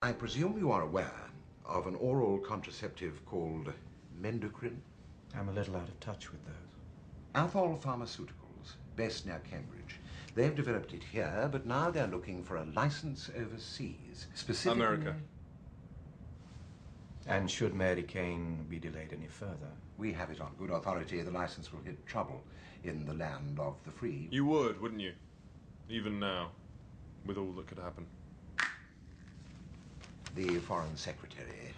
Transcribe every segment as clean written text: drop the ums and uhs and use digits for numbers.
I presume you are aware of an oral contraceptive called Mendocrine? I'm a little out of touch with those. Athol Pharmaceuticals, based near Cambridge. They've developed it here, but now they're looking for a license overseas, specifically... America. And should Mary Kane be delayed any further? We have it on good authority the license will hit trouble in the land of the free. You would, wouldn't you? Even now, with all that could happen. The Foreign Secretary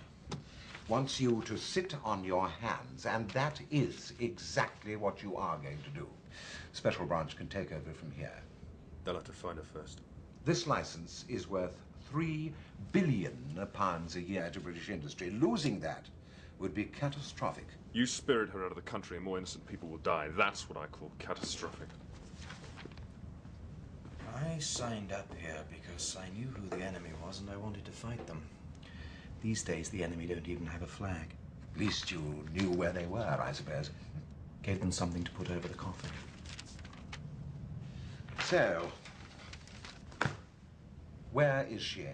wants you to sit on your hands, and that is exactly what you are going to do. Special branch can take over from here. They'll have to find her first. This license is worth £3 billion a year to British industry. Losing that would be catastrophic. You spirit her out of the country and more innocent people will die. That's what I call catastrophic. I signed up here because I knew who the enemy was and I wanted to fight them. These days, the enemy don't even have a flag. At least you knew where they were, I suppose. Gave them something to put over the coffin. So, where is she?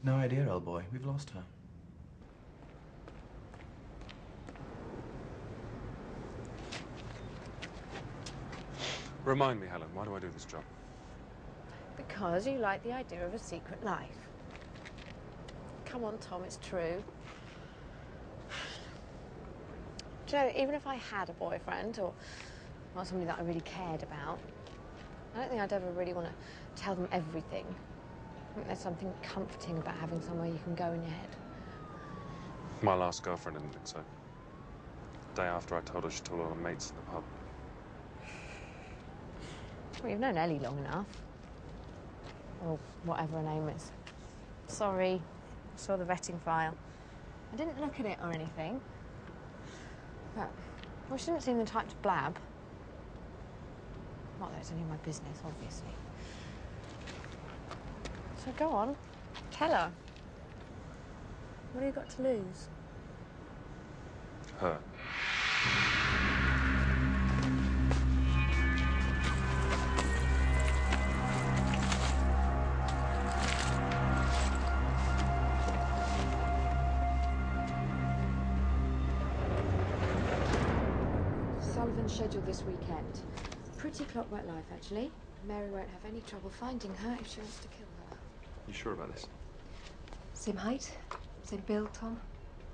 No idea, old boy. We've lost her. Remind me, Helen, why do I do this job? Because you like the idea of a secret life. Come on, Tom, it's true. Do you know, even if I had a boyfriend or somebody that I really cared about, I don't think I'd ever really want to tell them everything. I think there's something comforting about having somewhere you can go in your head. My last girlfriend didn't think so. The day after I told her, she told all her mates in the pub. Well, you've known Ellie long enough. Or whatever her name is. Sorry, I saw the vetting file. I didn't look at it or anything. But, well, she didn't seem the type to blab. Not that it's any of my business, obviously. So go on, tell her. What have you got to lose? Her. Sullivan's scheduled this weekend. Pretty clockwork life, actually. Mary won't have any trouble finding her if she wants to kill her. You sure about this? Same height, same build, Tom.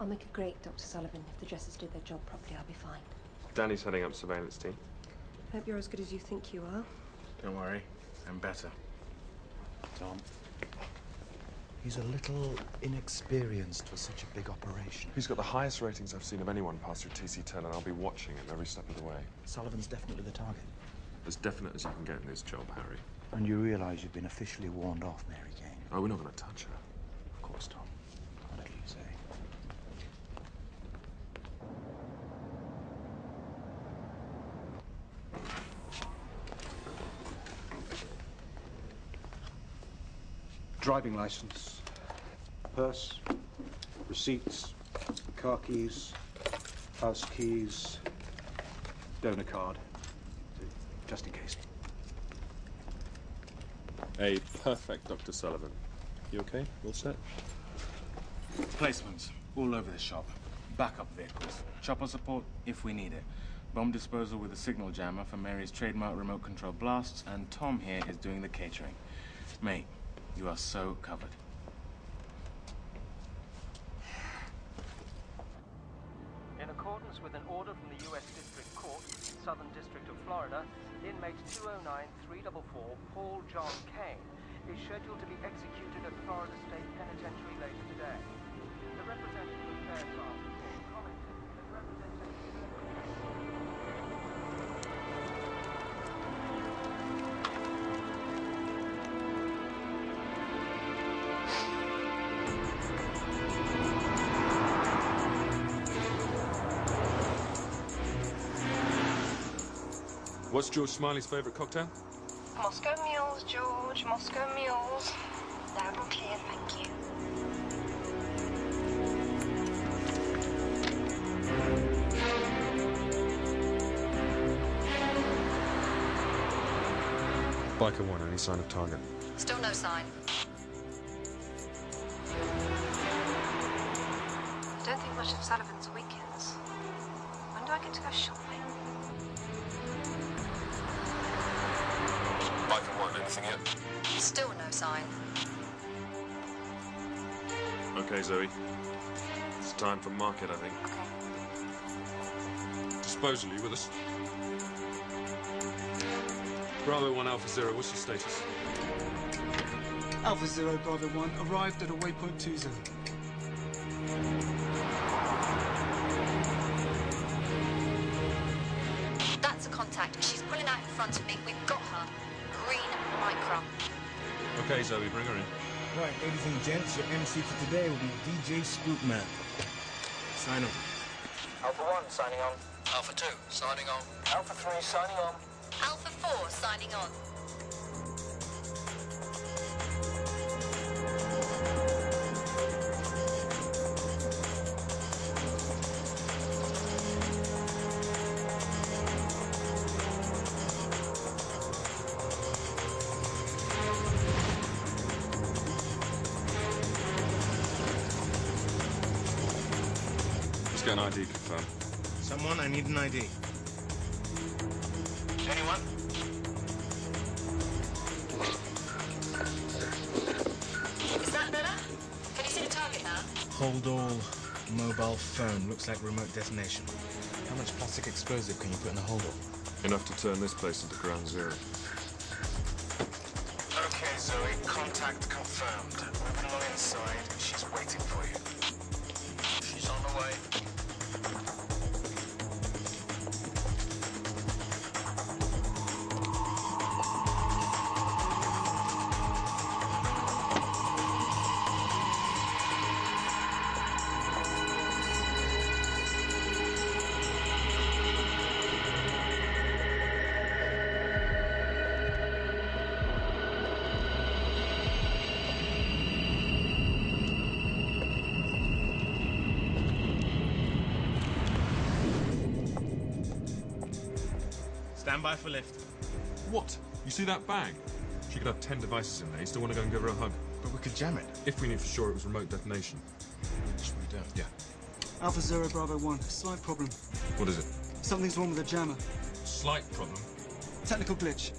I'll make a great Dr. Sullivan. If the dresses do their job properly, I'll be fine. Danny's heading up surveillance team. Hope you're as good as you think you are. Don't worry, I'm better. Tom. He's a little inexperienced for such a big operation. He's got the highest ratings I've seen of anyone pass through TC10, and I'll be watching him every step of the way. Sullivan's definitely the target. As definite as you can get in this job, Harry. And you realise you've been officially warned off Mary Kane? Oh, we're not going to touch her. Of course, Tom. Whatever you say. Driving license, purse, receipts, car keys, house keys, donor card, just in case. A perfect Dr. Sullivan. You okay? All set? Placements all over the shop. Backup vehicles. Chopper support if we need it. Bomb disposal with a signal jammer for Mary's trademark remote control blasts, and Tom here is doing the catering. Mate, you are so covered. In accordance with an order from the U.S. District Court, Southern District of Florida, inmate 209-344, Paul John Kane, is scheduled to be executed at Florida State Penitentiary later today. The representative of Fairfax commented that representation... What's George Smiley's favourite cocktail? Moscow Mules, George. Moscow Mules. Loud and clear, thank you. Biker 1, any sign of target? Still no sign. don't think much of Sullivan's weekends. When do I get to go shopping? Ep.1, anything yet? Still no sign. Okay, Zoe. It's time for market, I think. Okay. Disposal, you with us? Bravo 1 Alpha 0, what's your status? Alpha 0, Bravo 1, arrived at a waypoint 20. That's a contact. She's pulling out in front of me. We've got her. Green Micron. Okay, Zoe, bring her in. Right, ladies and gents, your MC for today will be DJ Spookman. Sign on. Alpha 1 signing on. Alpha 2 signing on. Alpha 3 signing on. Alpha 4 signing on. Let's get an ID confirmed. Someone, I need an ID. Anyone? Is that better? Can you see the target now? Hold all. Mobile phone. Looks like remote detonation. How much plastic explosive can you put in a hold all? Enough to turn this place into ground zero. Okay, Zoe. Contact confirmed. Moving along inside. She's waiting for you. She's on the way. Stand by for lift. What? You see that bag? She could have 10 devices in there. You still want to go and give her a hug? But we could jam it. If we knew for sure it was remote detonation. Which we don't. Yeah. Alpha 0, Bravo 1, slight problem. What is it? Something's wrong with the jammer. Slight problem. Technical glitch.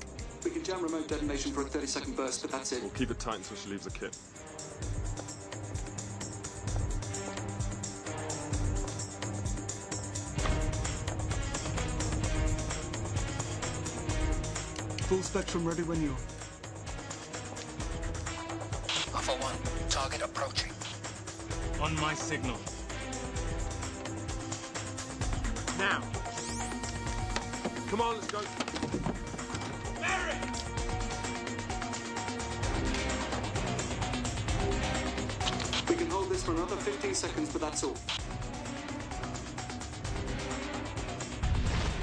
We can jam remote detonation for a 30-second burst, but that's it. We'll keep it tight until she leaves the kit. Full spectrum ready when you are. Alpha 1, target approaching. On my signal. Now. Come on, let's go. We can hold this for another 15 seconds, but that's all.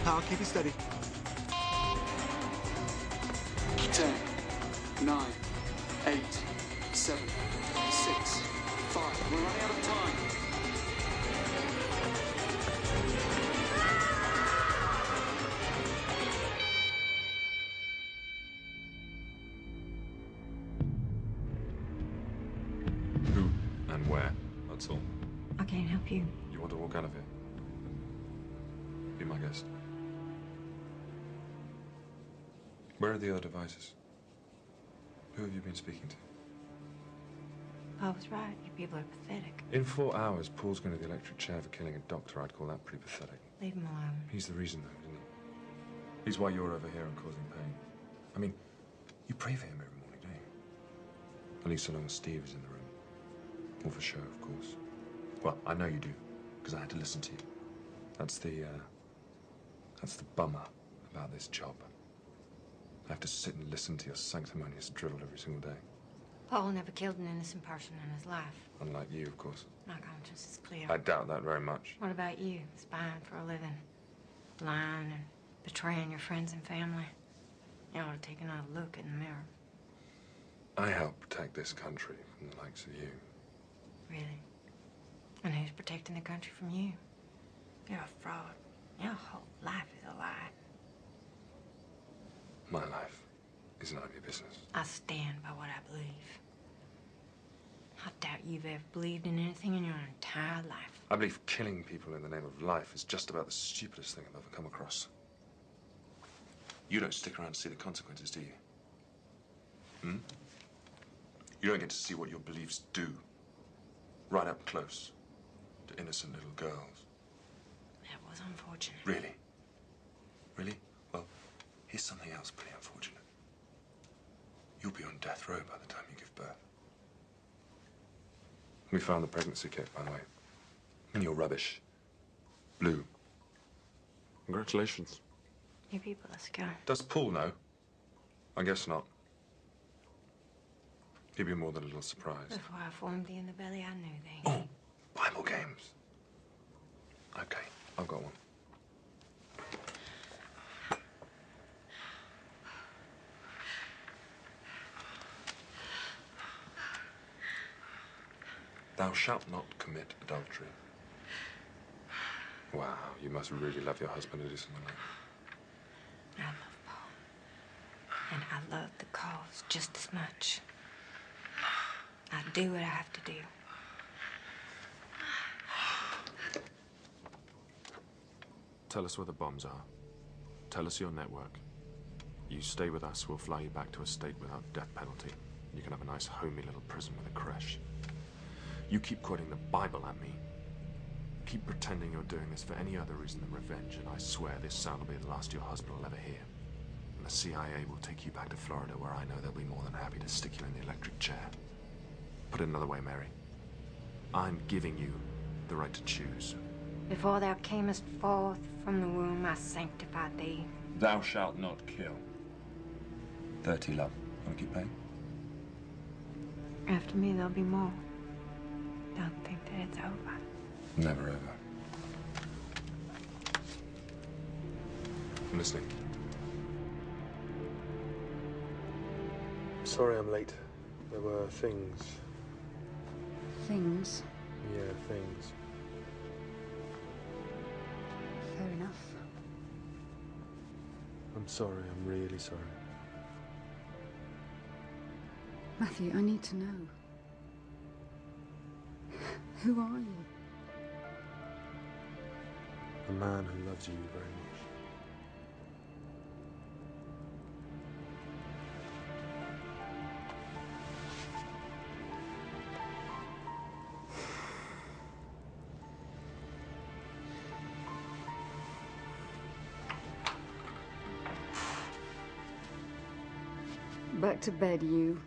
Power, keep it steady. 10, 9, 8, 7, 6, 5. We're running out of time. Who and where? That's all. I can't help you. You want to walk out of here? Be my guest. Where are the other devices? Who have you been speaking to? Paul was right. You people are pathetic. In 4 hours, Paul's going to the electric chair for killing a doctor. I'd call that pretty pathetic. Leave him alone. He's the reason, though, isn't he? He's why you're over here and causing pain. I mean, you pray for him every morning, don't you? At least so long as Steve is in the room. All for show, of course. Well, I know you do, because I had to listen to you. That's the bummer about this job. I have to sit and listen to your sanctimonious drivel every single day. Paul never killed an innocent person in his life. Unlike you, of course. My conscience is clear. I doubt that very much. What about you? Spying for a living. Lying and betraying your friends and family. You ought to take another look in the mirror. I help protect this country from the likes of you. Really? And who's protecting the country from you? You're a fraud. Your whole life is a lie. My life is none of your business. I stand by what I believe. I doubt you've ever believed in anything in your entire life. I believe killing people in the name of life is just about the stupidest thing I've ever come across. You don't stick around to see the consequences, do you? Hmm? You don't get to see what your beliefs do. Right up close to innocent little girls. That was unfortunate. Really? Really? Well, here's something else pretty unfortunate. You'll be on death row by the time you give birth. We found the pregnancy kit, by the way. And you're rubbish. Blue. Congratulations. You people, let's go. Does Paul know? I guess not. He'd be more than a little surprised. Before I formed thee in the belly, I knew thee. Oh, Bible games. Okay, I've got one. Thou shalt not commit adultery. Wow, you must really love your husband to do something like that. I love Paul. And I love the cause just as much. I do what I have to do. Tell us where the bombs are. Tell us your network. You stay with us, we'll fly you back to a state without death penalty. You can have a nice homey little prison with a creche. You keep quoting the Bible at me. Keep pretending you're doing this for any other reason than revenge, and I swear this sound will be the last your husband will ever hear. And the CIA will take you back to Florida, where I know they'll be more than happy to stick you in the electric chair. Put it another way, Mary. I'm giving you the right to choose. Before thou camest forth from the womb, I sanctified thee. Thou shalt not kill. 30, love. Want to keep playing? After me, there'll be more. Don't think that it's over. Never ever. I'm listening. Sorry I'm late. There were things. Things? Yeah, things. Fair enough. I'm sorry, I'm really sorry. Matthew, I need to know. Who are you? A man who loves you very much. Back to bed, you.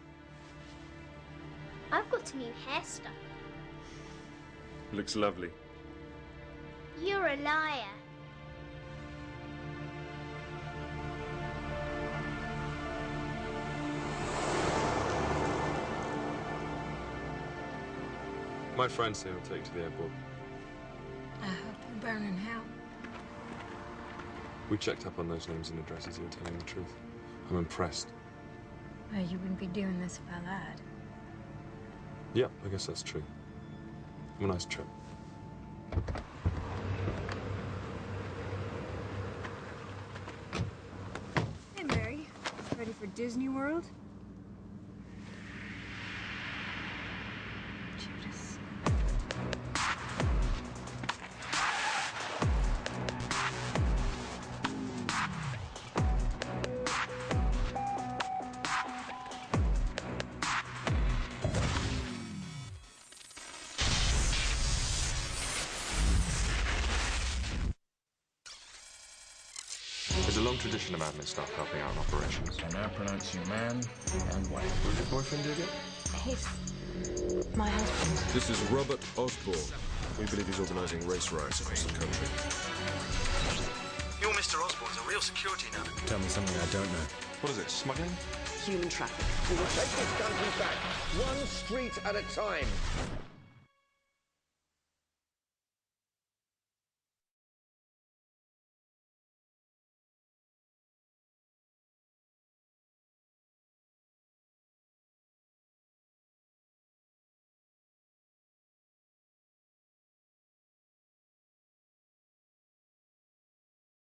I've got a new hairstyle. Looks lovely. You're a liar. My friends say I'll take you to the airport. I hope you burn in hell. We checked up on those names and addresses. You're telling the truth. I'm impressed. Well, you wouldn't be doing this if I lied. Yeah, I guess that's true. Have a nice trip. Hey, Mary. Ready for Disney World? Judas. There's a long tradition of admin staff helping out in operations. I now pronounce you man and wife. Who's your boyfriend again? He's my husband. This is Robert Osborne. We believe he's organising race riots across the country. Your Mr. Osborne's a real security nut. Tell me something I don't know. What is it, smuggling? Human traffic. We will take this country back, one street at a time.